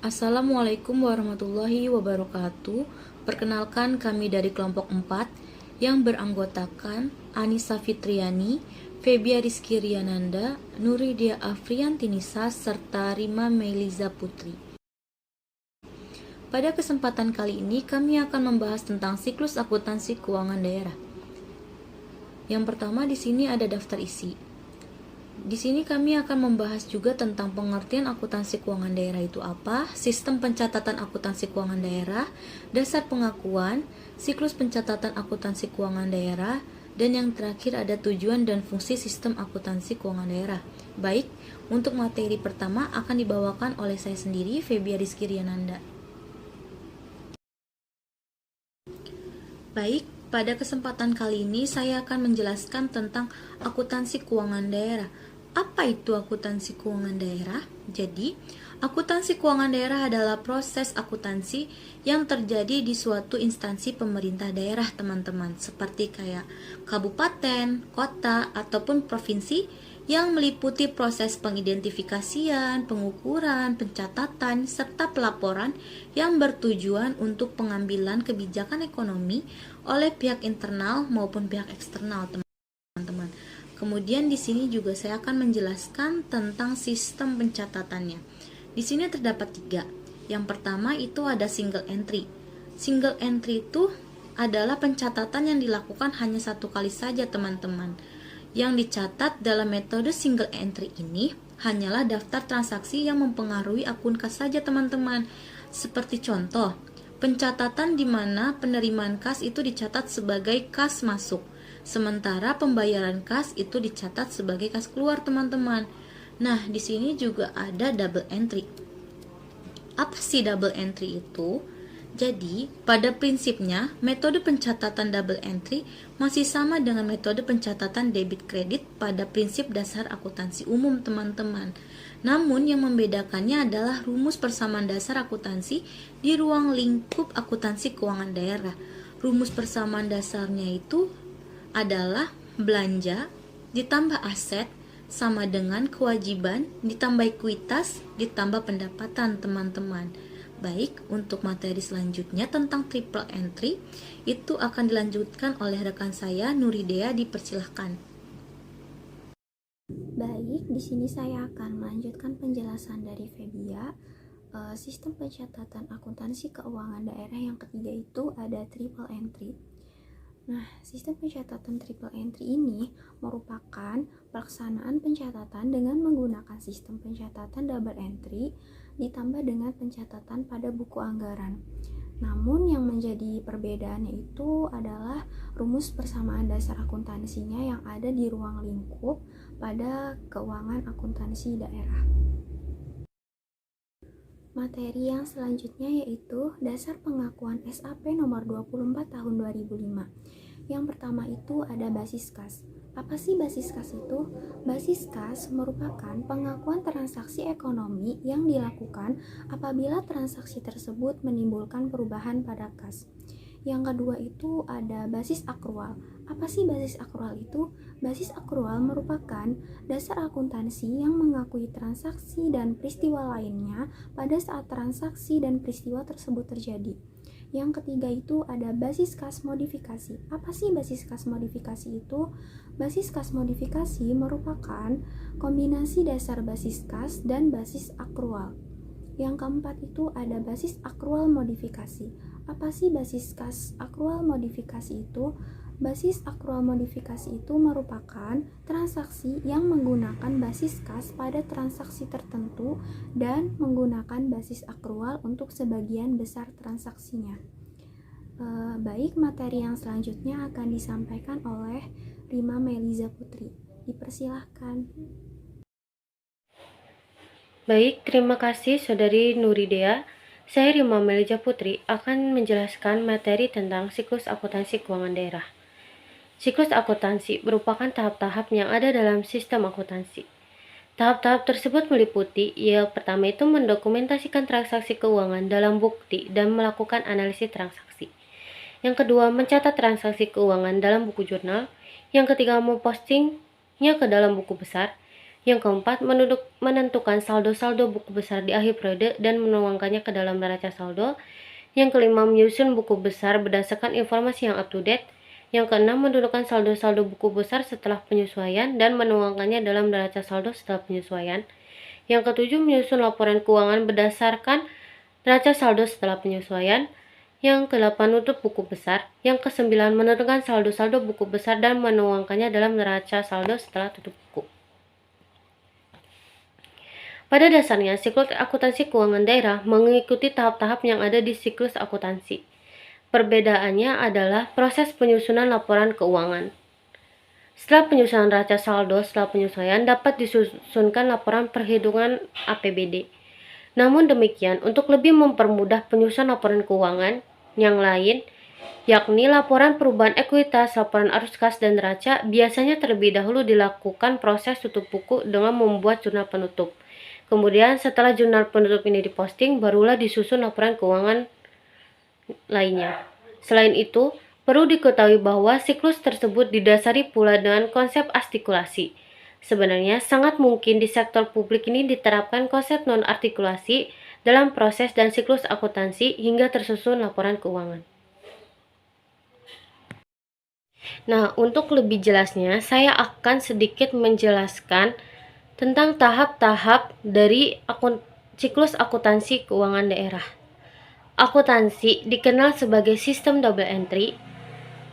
Assalamualaikum warahmatullahi wabarakatuh. Perkenalkan, kami dari kelompok 4 yang beranggotakan Anissa Fitriani, Febia Rizky Riananda, Nuridia Afriantinisa, serta Rima Meiliza Putri. Pada kesempatan kali ini kami akan membahas tentang siklus akuntansi keuangan daerah. Yang pertama di sini ada daftar isi. Di sini kami akan membahas juga tentang pengertian akuntansi keuangan daerah itu apa, sistem pencatatan akuntansi keuangan daerah, dasar pengakuan, siklus pencatatan akuntansi keuangan daerah, dan yang terakhir ada tujuan dan fungsi sistem akuntansi keuangan daerah. Baik, untuk materi pertama akan dibawakan oleh saya sendiri, Febia Rizky Riananda. Baik, pada kesempatan kali ini saya akan menjelaskan tentang akuntansi keuangan daerah. Apa itu akuntansi keuangan daerah? Jadi, akuntansi keuangan daerah adalah proses akuntansi yang terjadi di suatu instansi pemerintah daerah, teman-teman, seperti kayak kabupaten, kota, ataupun provinsi yang meliputi proses pengidentifikasian, pengukuran, pencatatan, serta pelaporan yang bertujuan untuk pengambilan kebijakan ekonomi oleh pihak internal maupun pihak eksternal, teman-teman. Kemudian di sini juga saya akan menjelaskan tentang sistem pencatatannya. Di sini terdapat 3. Yang pertama itu ada single entry. Single entry itu adalah pencatatan yang dilakukan hanya satu kali saja, teman-teman. Yang dicatat dalam metode single entry ini hanyalah daftar transaksi yang mempengaruhi akun kas saja, teman-teman. Seperti contoh, pencatatan di mana penerimaan kas itu dicatat sebagai kas masuk, sementara pembayaran kas itu dicatat sebagai kas keluar, teman-teman. Nah, di sini juga ada double entry. Apa sih double entry itu? Jadi, pada prinsipnya, metode pencatatan double entry masih sama dengan metode pencatatan debit kredit pada prinsip dasar akuntansi umum, teman-teman. Namun, yang membedakannya adalah rumus persamaan dasar akuntansi di ruang lingkup akuntansi keuangan daerah. Rumus persamaan dasarnya itu adalah belanja ditambah aset sama dengan kewajiban ditambah ekuitas ditambah pendapatan, teman-teman. Baik, untuk materi selanjutnya tentang triple entry itu akan dilanjutkan oleh rekan saya Nuridea, dipersilahkan. Baik, di sini saya akan melanjutkan penjelasan dari Febia. Sistem pencatatan akuntansi keuangan daerah yang ketiga itu ada triple entry. Nah, sistem pencatatan triple entry ini merupakan pelaksanaan pencatatan dengan menggunakan sistem pencatatan double entry ditambah dengan pencatatan pada buku anggaran. Namun yang menjadi perbedaannya itu adalah rumus persamaan dasar akuntansinya yang ada di ruang lingkup pada keuangan akuntansi daerah. Materi yang selanjutnya yaitu dasar pengakuan SAP nomor 24 tahun 2005. Yang pertama itu ada basis kas. Apa sih basis kas itu? Basis kas merupakan pengakuan transaksi ekonomi yang dilakukan apabila transaksi tersebut menimbulkan perubahan pada kas. Yang kedua itu ada basis akrual. Apa sih basis akrual itu? Basis akrual merupakan dasar akuntansi yang mengakui transaksi dan peristiwa lainnya pada saat transaksi dan peristiwa tersebut terjadi. Yang ketiga itu ada basis kas modifikasi. Apa sih basis kas modifikasi itu? Basis kas modifikasi merupakan kombinasi dasar basis kas dan basis akrual. Yang keempat itu ada basis akrual modifikasi. Apa sih basis kas akrual modifikasi itu? Basis akrual modifikasi itu merupakan transaksi yang menggunakan basis kas pada transaksi tertentu dan menggunakan basis akrual untuk sebagian besar transaksinya. Baik, materi yang selanjutnya akan disampaikan oleh Rima Meiliza Putri. Dipersilahkan. Baik, terima kasih Saudari Nuridea. Saya Rima Meiliza Putri akan menjelaskan materi tentang siklus akuntansi keuangan daerah. Siklus akuntansi merupakan tahap-tahap yang ada dalam sistem akuntansi. Tahap-tahap tersebut meliputi, yang pertama itu mendokumentasikan transaksi keuangan dalam bukti dan melakukan analisis transaksi. Yang kedua, mencatat transaksi keuangan dalam buku jurnal. Yang ketiga, mempostingnya ke dalam buku besar. Yang keempat, menentukan saldo-saldo buku besar di akhir periode dan menuangkannya ke dalam neraca saldo. Yang kelima, menyusun buku besar berdasarkan informasi yang up to date. Yang keenam, menentukan saldo-saldo buku besar setelah penyesuaian dan menuangkannya dalam neraca saldo setelah penyesuaian. Yang ketujuh, menyusun laporan keuangan berdasarkan neraca saldo setelah penyesuaian. Yang kedelapan, menutup buku besar. Yang kesembilan, menentukan saldo-saldo buku besar dan menuangkannya dalam neraca saldo setelah tutup buku. Pada dasarnya, siklus akuntansi keuangan daerah mengikuti tahap-tahap yang ada di siklus akuntansi. Perbedaannya adalah proses penyusunan laporan keuangan. Setelah penyusunan neraca saldo setelah penyesuaian dapat disusunkan laporan perhitungan APBD. Namun demikian, untuk lebih mempermudah penyusunan laporan keuangan yang lain, yakni laporan perubahan ekuitas, laporan arus kas dan neraca, biasanya terlebih dahulu dilakukan proses tutup buku dengan membuat jurnal penutup. Kemudian setelah jurnal penutup ini diposting, barulah disusun laporan keuangan lainnya. Selain itu, perlu diketahui bahwa siklus tersebut didasari pula dengan konsep artikulasi. Sebenarnya sangat mungkin di sektor publik ini diterapkan konsep non-artikulasi dalam proses dan siklus akuntansi hingga tersusun laporan keuangan. Nah, untuk lebih jelasnya, saya akan sedikit menjelaskan tentang tahap-tahap dari siklus akuntansi keuangan daerah. Akuntansi dikenal sebagai sistem double entry,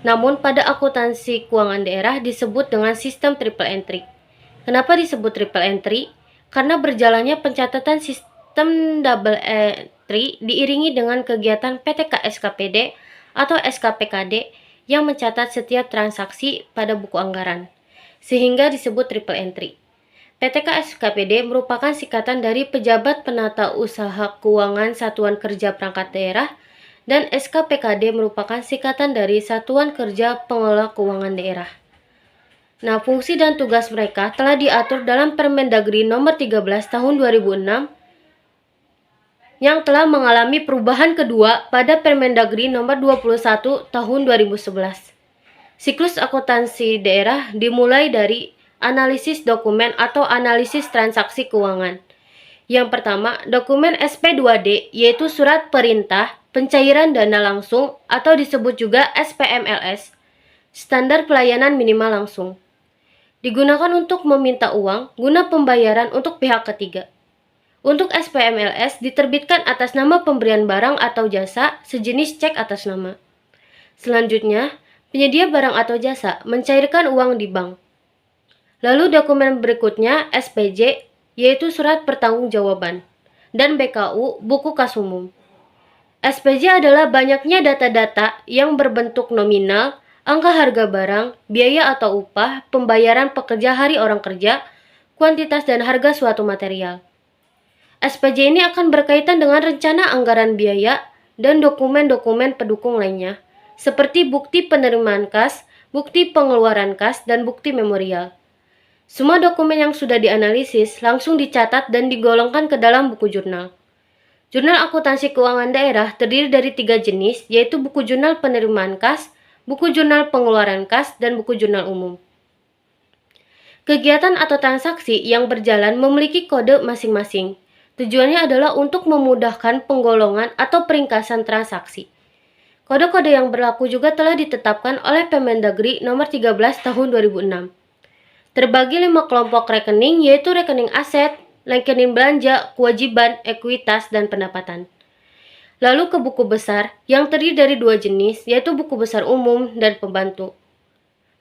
namun pada akuntansi keuangan daerah disebut dengan sistem triple entry. Kenapa disebut triple entry? Karena berjalannya pencatatan sistem double entry diiringi dengan kegiatan PTK SKPD atau SKPKD yang mencatat setiap transaksi pada buku anggaran, sehingga disebut triple entry. PTK SKPD merupakan singkatan dari Pejabat Penata Usaha Keuangan Satuan Kerja Perangkat Daerah dan SKPKD merupakan singkatan dari Satuan Kerja Pengelola Keuangan Daerah. Nah, fungsi dan tugas mereka telah diatur dalam Permendagri Nomor 13 Tahun 2006 yang telah mengalami perubahan kedua pada Permendagri Nomor 21 Tahun 2011. Siklus akuntansi daerah dimulai dari analisis dokumen atau analisis transaksi keuangan. Yang pertama, dokumen SP2D yaitu surat perintah pencairan dana langsung atau disebut juga SPMLS, standar pelayanan minimal langsung. Digunakan untuk meminta uang guna pembayaran untuk pihak ketiga. Untuk SPMLS diterbitkan atas nama pemberian barang atau jasa sejenis cek atas nama. Selanjutnya, penyedia barang atau jasa mencairkan uang di bank. Lalu dokumen berikutnya SPJ, yaitu surat pertanggungjawaban, dan BKU, buku kas umum. SPJ adalah banyaknya data-data yang berbentuk nominal, angka harga barang, biaya atau upah, pembayaran pekerja hari orang kerja, kuantitas dan harga suatu material. SPJ ini akan berkaitan dengan rencana anggaran biaya dan dokumen-dokumen pendukung lainnya, seperti bukti penerimaan kas, bukti pengeluaran kas, dan bukti memorial. Semua dokumen yang sudah dianalisis langsung dicatat dan digolongkan ke dalam buku jurnal. Jurnal akuntansi keuangan daerah terdiri dari 3 jenis, yaitu buku jurnal penerimaan kas, buku jurnal pengeluaran kas, dan buku jurnal umum. Kegiatan atau transaksi yang berjalan memiliki kode masing-masing. Tujuannya adalah untuk memudahkan penggolongan atau peringkasan transaksi. Kode-kode yang berlaku juga telah ditetapkan oleh Permendagri Nomor 13 Tahun 2006. Terbagi 5 kelompok rekening, yaitu rekening aset, rekening belanja, kewajiban, ekuitas, dan pendapatan. Lalu ke buku besar yang terdiri dari 2 jenis, yaitu buku besar umum dan pembantu.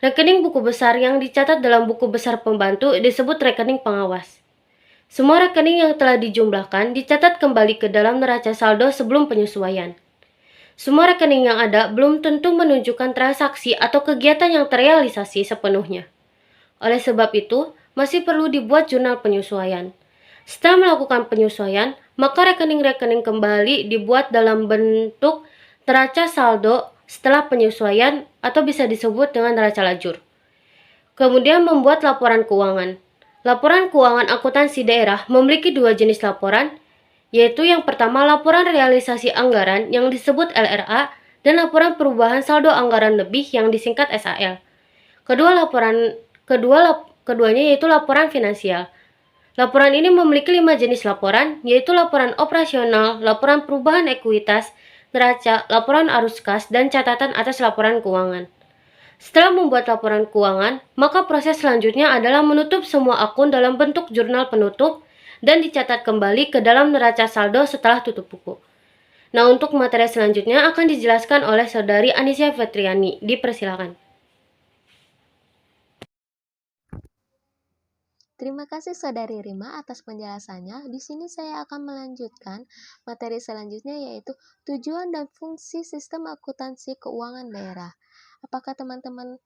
Rekening buku besar yang dicatat dalam buku besar pembantu disebut rekening pengawas. Semua rekening yang telah dijumlahkan dicatat kembali ke dalam neraca saldo sebelum penyesuaian. Semua rekening yang ada belum tentu menunjukkan transaksi atau kegiatan yang terrealisasi sepenuhnya. Oleh sebab itu, masih perlu dibuat jurnal penyesuaian. Setelah melakukan penyesuaian, maka rekening-rekening kembali dibuat dalam bentuk neraca saldo setelah penyesuaian atau bisa disebut dengan neraca lajur. Kemudian membuat laporan keuangan. Laporan keuangan akuntansi daerah memiliki 2 jenis laporan, yaitu yang pertama laporan realisasi anggaran yang disebut LRA dan laporan perubahan saldo anggaran lebih yang disingkat SAL. Keduanya yaitu laporan finansial. Laporan ini memiliki 5 jenis laporan, yaitu laporan operasional, laporan perubahan ekuitas, neraca, laporan arus kas, dan catatan atas laporan keuangan. Setelah membuat laporan keuangan, maka proses selanjutnya adalah menutup semua akun dalam bentuk jurnal penutup dan dicatat kembali ke dalam neraca saldo setelah tutup buku. Nah, untuk materi selanjutnya akan dijelaskan oleh Saudari Anisya Fetriani. Dipersilakan. Terima kasih Saudari Rima atas penjelasannya. Di sini saya akan melanjutkan materi selanjutnya yaitu tujuan dan fungsi sistem akuntansi keuangan daerah. Apakah teman-teman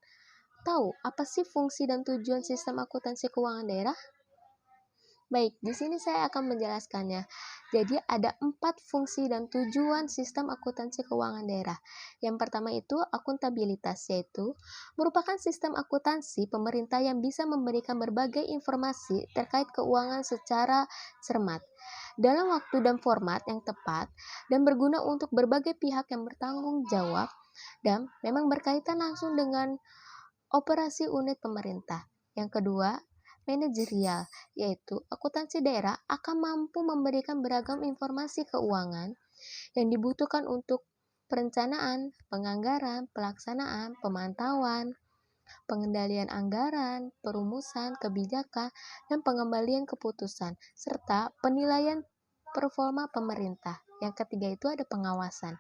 tahu apa sih fungsi dan tujuan sistem akuntansi keuangan daerah? Baik, di sini saya akan menjelaskannya. Jadi ada 4 fungsi dan tujuan sistem akuntansi keuangan daerah. Yang pertama itu akuntabilitas, yaitu merupakan sistem akuntansi pemerintah yang bisa memberikan berbagai informasi terkait keuangan secara cermat, dalam waktu dan format yang tepat, dan berguna untuk berbagai pihak yang bertanggung jawab, dan memang berkaitan langsung dengan operasi unit pemerintah. Yang kedua, manajerial, yaitu akuntansi daerah akan mampu memberikan beragam informasi keuangan yang dibutuhkan untuk perencanaan, penganggaran, pelaksanaan, pemantauan, pengendalian anggaran, perumusan kebijakan, dan pengembalian keputusan, serta penilaian performa pemerintah. Yang ketiga itu ada pengawasan.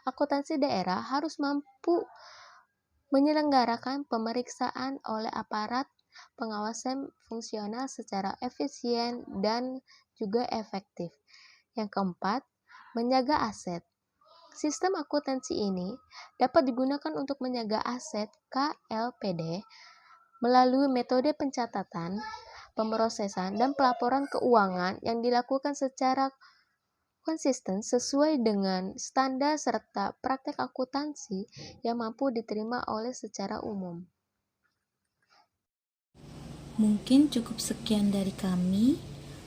Akuntansi daerah harus mampu menyelenggarakan pemeriksaan oleh aparat pengawasan fungsional secara efisien dan juga efektif. Yang keempat, menjaga aset. Sistem akuntansi ini dapat digunakan untuk menjaga aset KLPD melalui metode pencatatan, pemrosesan, dan pelaporan keuangan yang dilakukan secara konsisten sesuai dengan standar serta praktek akuntansi yang mampu diterima oleh secara umum. Mungkin cukup sekian dari kami.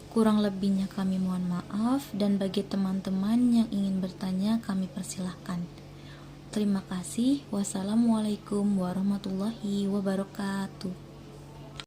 Kurang lebihnya kami mohon maaf, dan bagi teman-teman yang ingin bertanya kami persilahkan. Terima kasih. Wassalamualaikum warahmatullahi wabarakatuh.